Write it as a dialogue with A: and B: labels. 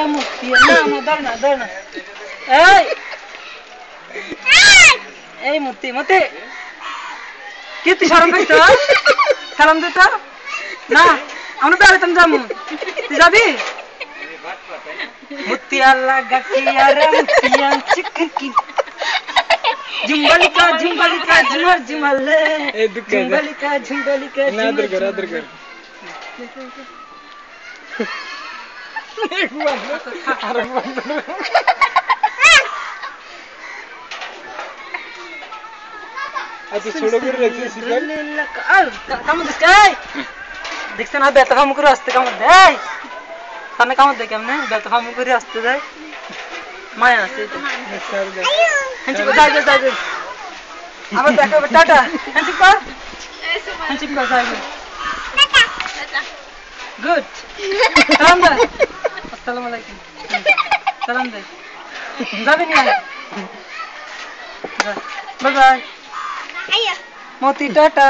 A: tata মুক্তি না না ধর না এই এই মুক্তি মতে কি তুই শরম পাইছ সালাম দে তো না আমরা বেড়াতাম যাবো তুই যাবি মুক্তি আল্লাহ গাকিয়া রে মুক্তিয়া চিকি झुंबलिका झुमर झुमले झुंबलिका ना अदर कर एक बार अरे अच्छा छोड़ो कर रखे सिपाही काम दिखाई देखते ना बेतफा मुकुर रास्ते काम दे तने काम दे केमने बेतफा मुकुर रास्ते जाए माया আছে তো হ্যান্ডশেক যাই আবার দেখা হবে টাটা হ্যান্ডশেক কর যাই টাটা গুড সালাম দে আসসালামু আলাইকুম সালাম দে যাবি না বাই বাই আইয়া মতি টাটা